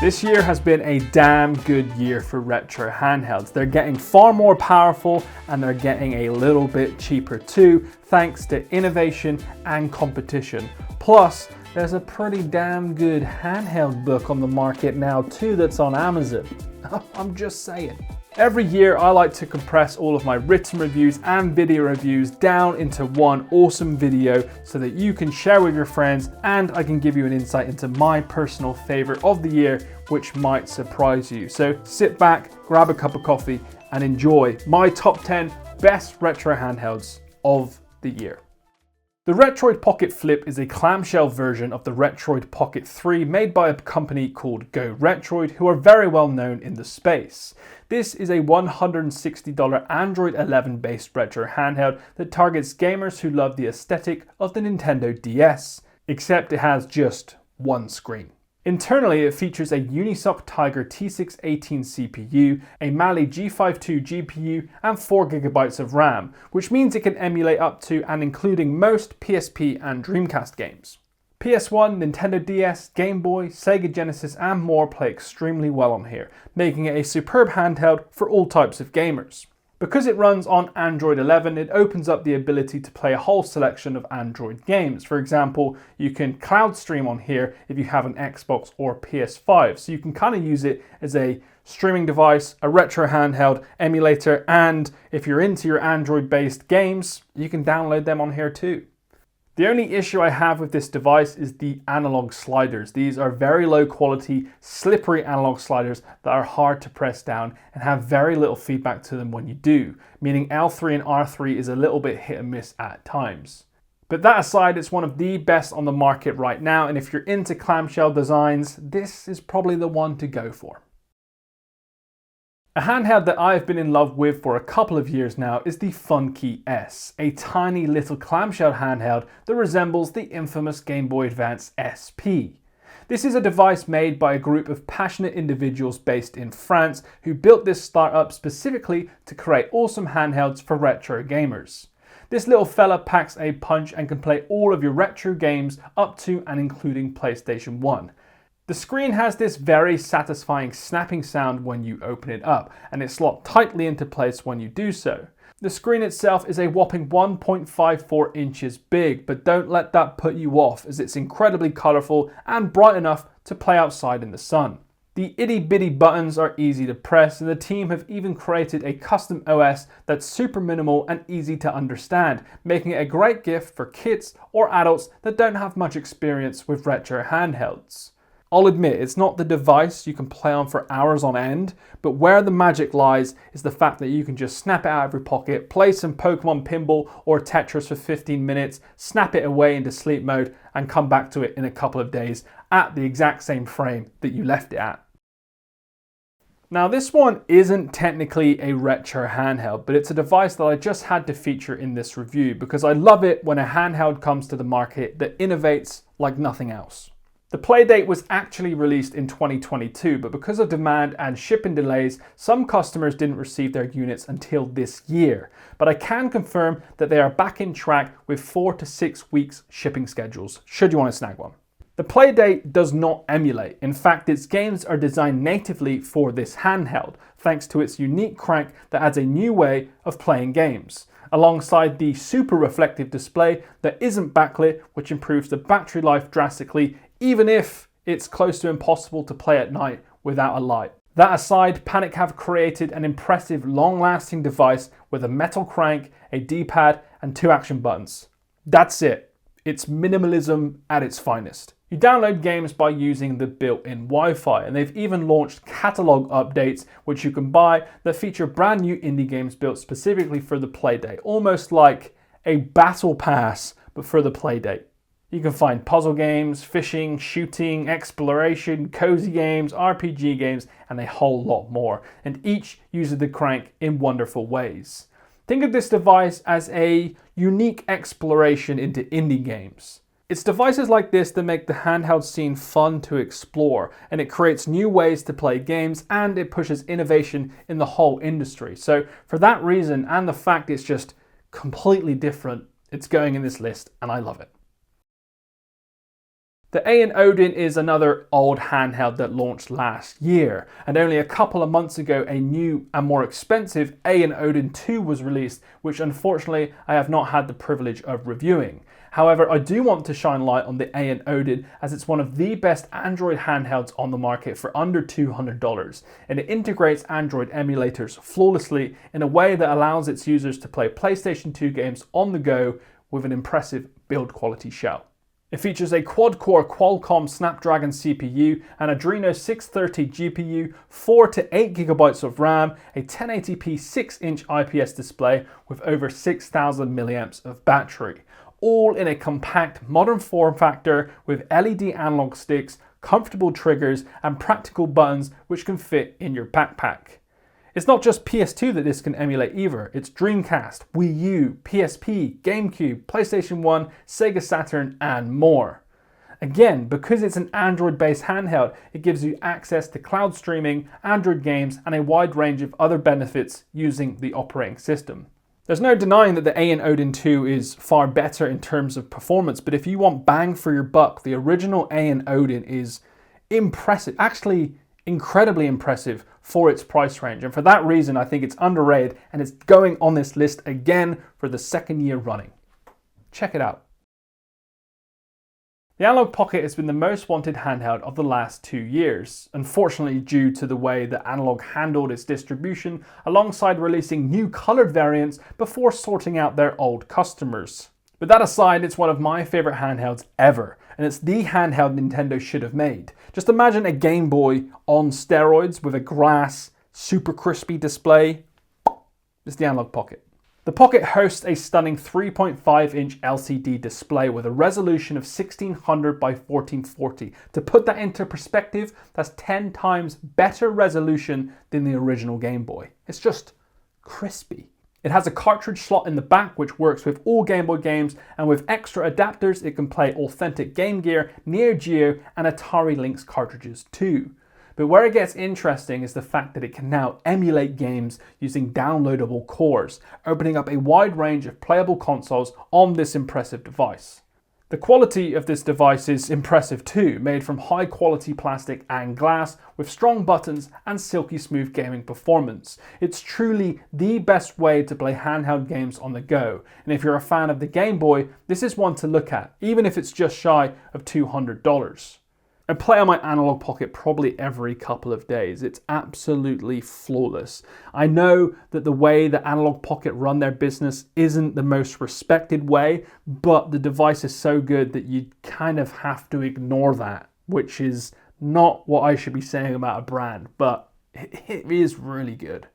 This year has been a damn good year for retro handhelds. They're getting far more powerful and they're getting a little bit cheaper too, thanks to innovation and competition. Plus, there's a pretty damn good handheld book on the market now too that's on Amazon. I'm just saying. Every year I like to compress all of my written reviews and video reviews down into one awesome video so that you can share with your friends, and I can give you an insight into my personal favorite of the year, which might surprise you. So sit back, grab a cup of coffee and enjoy my top 10 best retro handhelds of the year. The Retroid Pocket Flip is a clamshell version of the Retroid Pocket 3 made by a company called Go Retroid, who are very well known in the space. This is a $160 Android 11 based retro handheld that targets gamers who love the aesthetic of the Nintendo DS, except it has just one screen. Internally, it features a Unisoc Tiger T618 CPU, a Mali G52 GPU, and 4GB of RAM, which means it can emulate up to and including most PSP and Dreamcast games. PS1, Nintendo DS, Game Boy, Sega Genesis, and more play extremely well on here, making it a superb handheld for all types of gamers. Because it runs on Android 11, it opens up the ability to play a whole selection of Android games. For example, you can cloud stream on here if you have an Xbox or PS5. So you can kind of use it as a streaming device, a retro handheld, emulator, and if you're into your Android-based games, you can download them on here too. The only issue I have with this device is the analog sliders. These are very low quality, slippery analog sliders that are hard to press down and have very little feedback to them when you do, meaning L3 and R3 is a little bit hit and miss at times. But that aside, it's one of the best on the market right now, and if you're into clamshell designs, this is probably the one to go for. A handheld that I've been in love with for a couple of years now is the Funkey S, a tiny little clamshell handheld that resembles the infamous Game Boy Advance SP. This is a device made by a group of passionate individuals based in France who built this startup specifically to create awesome handhelds for retro gamers. This little fella packs a punch and can play all of your retro games up to and including PlayStation 1. The screen has this very satisfying snapping sound when you open it up, and it slots tightly into place when you do so. The screen itself is a whopping 1.54 inches big, but don't let that put you off, as it's incredibly colourful and bright enough to play outside in the sun. The itty bitty buttons are easy to press, and the team have even created a custom OS that's super minimal and easy to understand, making it a great gift for kids or adults that don't have much experience with retro handhelds. I'll admit, it's not the device you can play on for hours on end, but where the magic lies is the fact that you can just snap it out of your pocket, play some Pokemon Pinball or Tetris for 15 minutes, snap it away into sleep mode, and come back to it in a couple of days at the exact same frame that you left it at. Now, this one isn't technically a retro handheld, but it's a device that I just had to feature in this review because I love it when a handheld comes to the market that innovates like nothing else. The PlayDate was actually released in 2022, but because of demand and shipping delays, some customers didn't receive their units until this year. But I can confirm that they are back in track with 4 to 6 weeks shipping schedules, should you want to snag one. The PlayDate does not emulate. In fact, its games are designed natively for this handheld, thanks to its unique crank that adds a new way of playing games, alongside the super reflective display that isn't backlit, which improves the battery life drastically, even if it's close to impossible to play at night without a light. That aside, Panic have created an impressive long-lasting device with a metal crank, a D-pad, and 2 action buttons. That's it. It's minimalism at its finest. You download games by using the built-in Wi-Fi, and they've even launched catalog updates which you can buy that feature brand new indie games built specifically for the PlayDate, almost like a battle pass but for the PlayDate. You can find puzzle games, fishing, shooting, exploration, cozy games, RPG games, and a whole lot more, and each uses the crank in wonderful ways. Think of this device as a unique exploration into indie games. It's devices like this that make the handheld scene fun to explore, and it creates new ways to play games, and it pushes innovation in the whole industry. So for that reason, and the fact it's just completely different, it's going in this list, and I love it. The AYN Odin is another old handheld that launched last year, and only a couple of months ago a new and more expensive AYN Odin 2 was released, which unfortunately I have not had the privilege of reviewing. However, I do want to shine light on the AYN Odin as it's one of the best Android handhelds on the market for under $200, and it integrates Android emulators flawlessly in a way that allows its users to play PlayStation 2 games on the go with an impressive build quality shell. It features a quad-core Qualcomm Snapdragon CPU, an Adreno 630 GPU, 4 to 8 GB of RAM, a 1080p 6-inch IPS display with over 6,000 mAh of battery, all in a compact modern form factor with LED analog sticks, comfortable triggers and practical buttons which can fit in your backpack. It's not just PS2 that this can emulate either, it's Dreamcast, Wii U, PSP, GameCube, PlayStation 1, Sega Saturn and more. Again, because it's an Android-based handheld, it gives you access to cloud streaming, Android games and a wide range of other benefits using the operating system. There's no denying that the AYN Odin 2 is far better in terms of performance, but if you want bang for your buck, the original AYN Odin is impressive, actually incredibly impressive for its price range, and for that reason I think it's underrated and it's going on this list again for the second year running. Check it out. The Analogue Pocket has been the most wanted handheld of the last 2 years, unfortunately due to the way that Analogue handled its distribution alongside releasing new coloured variants before sorting out their old customers. But that aside, it's one of my favourite handhelds ever, and it's the handheld Nintendo should have made. Just imagine a Game Boy on steroids with a glass, super crispy display. It's the Analogue Pocket. The Pocket hosts a stunning 3.5-inch LCD display with a resolution of 1600 by 1440. To put that into perspective, that's 10 times better resolution than the original Game Boy. It's just crispy. It has a cartridge slot in the back which works with all Game Boy games, and with extra adapters it can play authentic Game Gear, Neo Geo and Atari Lynx cartridges too. But where it gets interesting is the fact that it can now emulate games using downloadable cores, opening up a wide range of playable consoles on this impressive device. The quality of this device is impressive too, made from high quality plastic and glass with strong buttons and silky smooth gaming performance. It's truly the best way to play handheld games on the go, and if you're a fan of the Game Boy, this is one to look at, even if it's just shy of $200. I play on my Analogue Pocket probably every couple of days. It's absolutely flawless. I know that the way that Analogue Pocket run their business isn't the most respected way, but the device is so good that you kind of have to ignore that, which is not what I should be saying about a brand, but it is really good.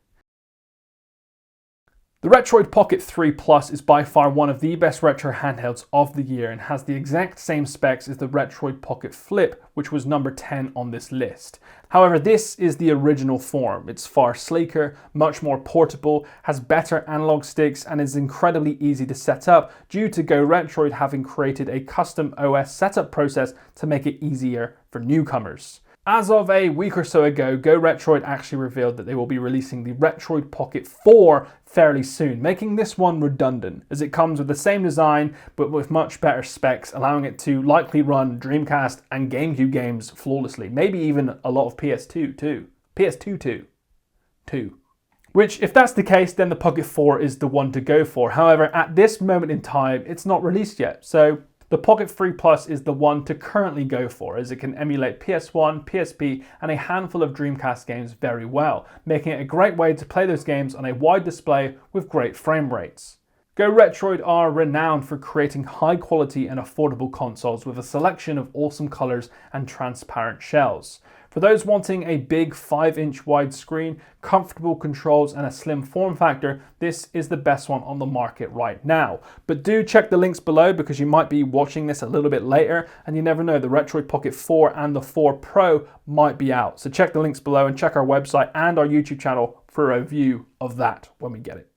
The Retroid Pocket 3 Plus is by far one of the best retro handhelds of the year and has the exact same specs as the Retroid Pocket Flip, which was number 10 on this list. However, this is the original form. It's far sleeker, much more portable, has better analog sticks and is incredibly easy to set up due to Go Retroid having created a custom OS setup process to make it easier for newcomers. As of a week or so ago, Go Retroid actually revealed that they will be releasing the Retroid Pocket 4 fairly soon, making this one redundant, as it comes with the same design but with much better specs, allowing it to likely run Dreamcast and GameCube games flawlessly, maybe even a lot of PS2 too. PS2 too. Which, if that's the case, then the Pocket 4 is the one to go for. However, at this moment in time, it's not released yet, so the Pocket 3 Plus is the one to currently go for, as it can emulate PS1, PSP and a handful of Dreamcast games very well, making it a great way to play those games on a wide display with great frame rates. Go Retroid are renowned for creating high quality and affordable consoles with a selection of awesome colours and transparent shells. For those wanting a big 5-inch wide screen, comfortable controls and a slim form factor, this is the best one on the market right now. But do check the links below because you might be watching this a little bit later and you never know, the Retroid Pocket 4 and the 4 Pro might be out. So check the links below and check our website and our YouTube channel for a review of that when we get it.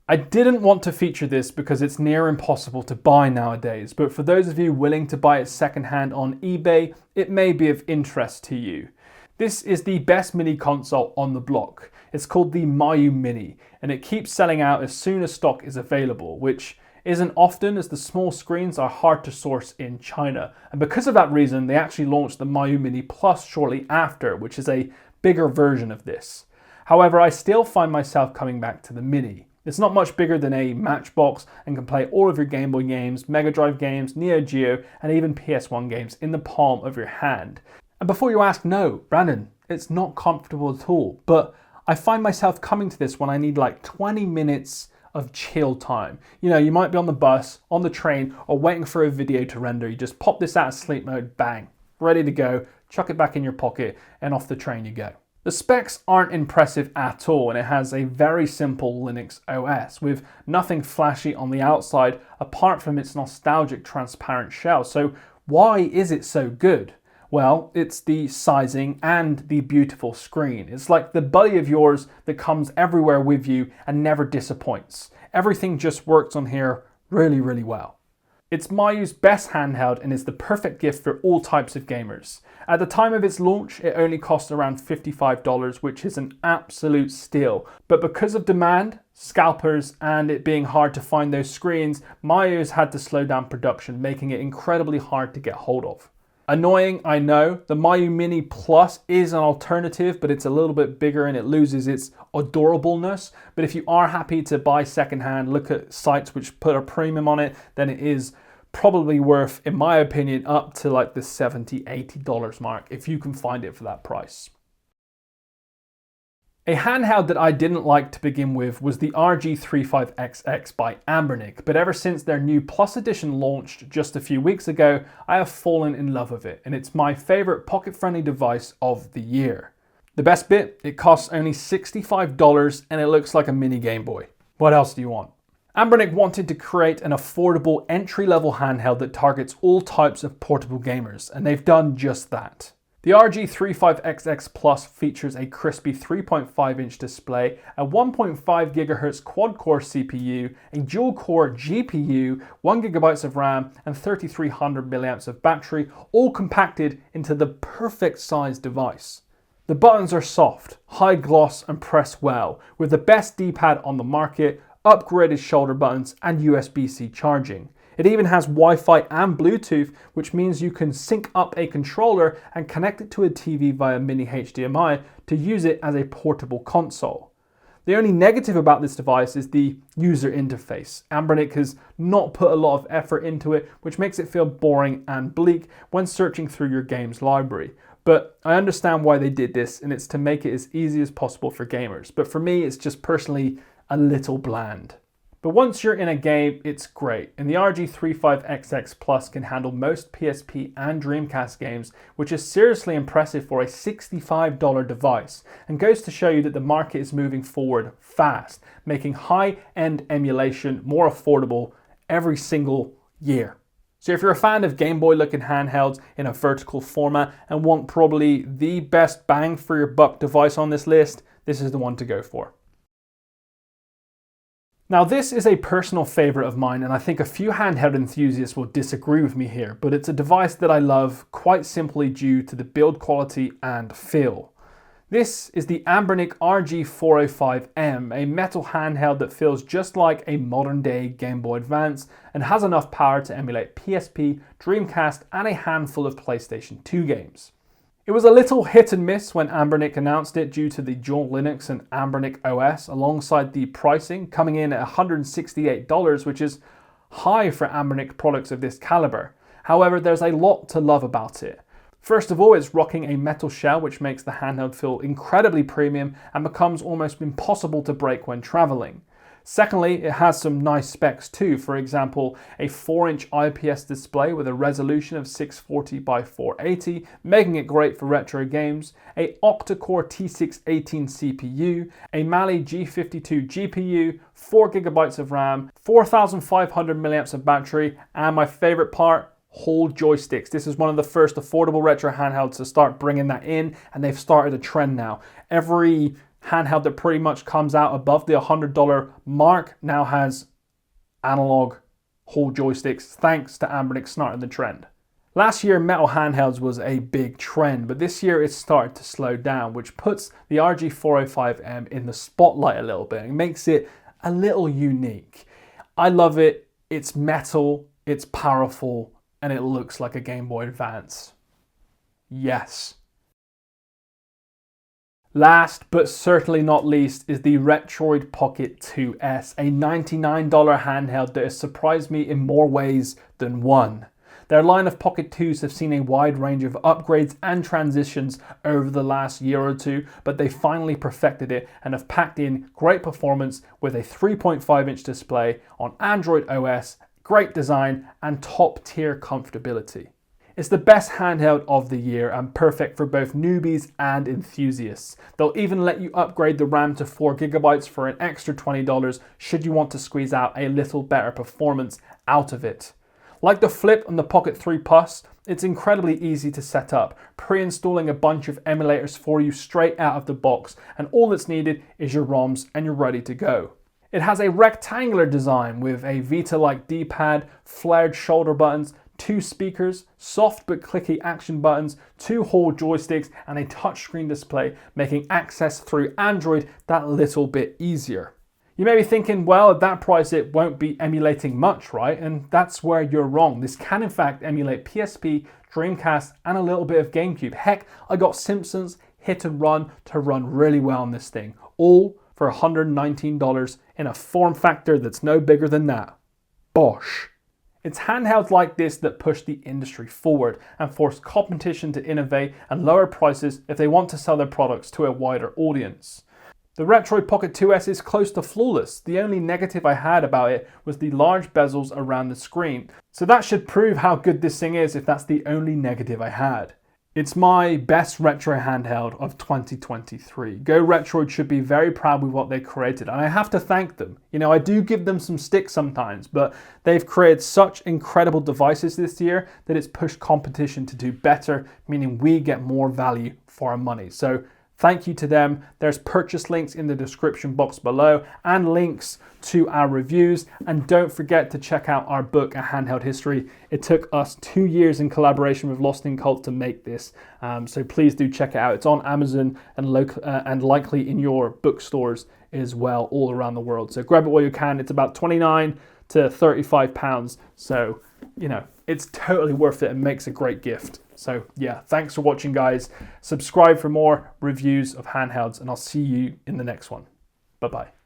I didn't want to feature this because it's near impossible to buy nowadays, but for those of you willing to buy it secondhand on eBay, it may be of interest to you. This is the best mini console on the block. It's called the Miyoo Mini, and it keeps selling out as soon as stock is available, which isn't often, as the small screens are hard to source in China. And because of that reason, they actually launched the Miyoo Mini Plus shortly after, which is a bigger version of this. However, I still find myself coming back to the Mini. It's not much bigger than a Matchbox and can play all of your Game Boy games, Mega Drive games, Neo Geo, and even PS1 games in the palm of your hand. And before you ask, no, Brandon, it's not comfortable at all. But I find myself coming to this when I need like 20 minutes of chill time. You know, you might be on the bus, on the train, or waiting for a video to render. You just pop this out of sleep mode, bang, ready to go, chuck it back in your pocket, and off the train you go. The specs aren't impressive at all, and it has a very simple Linux OS with nothing flashy on the outside apart from its nostalgic transparent shell. So why is it so good? Well, it's the sizing and the beautiful screen. It's like the buddy of yours that comes everywhere with you and never disappoints. Everything just works on here really, really well. It's Miyoo's best handheld and is the perfect gift for all types of gamers. At the time of its launch, it only cost around $55, which is an absolute steal. But because of demand, scalpers, and it being hard to find those screens, Miyoo's had to slow down production, making it incredibly hard to get hold of. Annoying, I know. The Miyoo Mini Plus is an alternative, but it's a little bit bigger and it loses its adorableness. But if you are happy to buy secondhand, look at sites which put a premium on it, then it is probably worth, in my opinion, up to like the $70, $80 mark if you can find it for that price. A handheld that I didn't like to begin with was the RG35XX by Anbernic, but ever since their new Plus edition launched just a few weeks ago, I have fallen in love with it, and it's my favourite pocket-friendly device of the year. The best bit, it costs only $65 and it looks like a mini Game Boy. What else do you want? Anbernic wanted to create an affordable entry-level handheld that targets all types of portable gamers, and they've done just that. The RG35XX Plus features a crispy 3.5-inch display, a 1.5 GHz quad-core CPU, a dual-core GPU, 1GB of RAM, and 3300 mAh of battery, all compacted into the perfect size device. The buttons are soft, high gloss, and press well, with the best D-pad on the market, upgraded shoulder buttons, and USB-C charging. It even has Wi-Fi and Bluetooth, which means you can sync up a controller and connect it to a TV via mini HDMI to use it as a portable console. The only negative about this device is the user interface. Anbernic has not put a lot of effort into it, which makes it feel boring and bleak when searching through your games library. But I understand why they did this, and it's to make it as easy as possible for gamers. But for me, it's just personally a little bland. But once you're in a game, it's great, and the RG35XX Plus can handle most PSP and Dreamcast games, which is seriously impressive for a $65 device, and goes to show you that the market is moving forward fast, making high-end emulation more affordable every single year. So if you're a fan of Game Boy looking handhelds in a vertical format and want probably the best bang for your buck device on this list, this is the one to go for. Now this is a personal favourite of mine, and I think a few handheld enthusiasts will disagree with me here, but it's a device that I love quite simply due to the build quality and feel. This is the Anbernic RG405M, a metal handheld that feels just like a modern day Game Boy Advance and has enough power to emulate PSP, Dreamcast and a handful of PlayStation 2 games. It was a little hit and miss when Anbernic announced it due to the dual Linux and Anbernic OS alongside the pricing coming in at $168, which is high for Anbernic products of this caliber. However, there's a lot to love about it. First of all, it's rocking a metal shell which makes the handheld feel incredibly premium and becomes almost impossible to break when traveling. Secondly, it has some nice specs too, for example, a 4-inch IPS display with a resolution of 640 by 480, making it great for retro games, a octa-core T618 CPU, a Mali G52 GPU, 4GB of RAM, 4500 mAh of battery, and my favourite part, whole joysticks. This is one of the first affordable retro handhelds to start bringing that in, and they've started a trend now. Every handheld that pretty much comes out above the $100 mark now has analog whole joysticks, thanks to Anbernic starting the trend. Last year, metal handhelds was a big trend, but this year it's started to slow down, which puts the RG405M in the spotlight a little bit and makes it a little unique. I love it. It's metal, it's powerful, and it looks like a Game Boy Advance. Yes. Last but certainly not least is the Retroid Pocket 2S, a $99 handheld that has surprised me in more ways than one. Their line of Pocket 2s have seen a wide range of upgrades and transitions over the last year or two, but they finally perfected it and have packed in great performance with a 3.5-inch display on Android OS, great design, and top-tier comfortability. It's the best handheld of the year and perfect for both newbies and enthusiasts. They'll even let you upgrade the RAM to 4GB for an extra $20 should you want to squeeze out a little better performance out of it. Like the Flip on the Pocket 3 Plus, it's incredibly easy to set up, pre-installing a bunch of emulators for you straight out of the box, and all that's needed is your ROMs and you're ready to go. It has a rectangular design with a Vita-like D-pad, flared shoulder buttons, 2 speakers, soft but clicky action buttons, 2 whole joysticks, and a touchscreen display, making access through Android that little bit easier. You may be thinking, well, at that price it won't be emulating much, right? And that's where you're wrong. This can in fact emulate PSP, Dreamcast, and a little bit of GameCube. Heck, I got Simpsons Hit and Run to run really well on this thing, all for $119 in a form factor that's no bigger than that. Bosh. It's handhelds like this that push the industry forward and force competition to innovate and lower prices if they want to sell their products to a wider audience. The Retroid Pocket 2S is close to flawless. The only negative I had about it was the large bezels around the screen. So that should prove how good this thing is if that's the only negative I had. It's my best retro handheld of 2023. Go Retroid should be very proud with what they created, and I have to thank them. You know, I do give them some stick sometimes, but they've created such incredible devices this year that it's pushed competition to do better, meaning we get more value for our money. So thank you to them. There's purchase links in the description box below and links to our reviews. And don't forget to check out our book, A Handheld History. It took us 2 years in collaboration with Lost in Cult to make this. So please do check it out. It's on Amazon and likely in your bookstores as well all around the world. So grab it while you can. It's about 29 to 35 pounds. So, you know, it's totally worth it and makes a great gift. So yeah, thanks for watching, guys. Subscribe for more reviews of handhelds, and I'll see you in the next one. Bye-bye.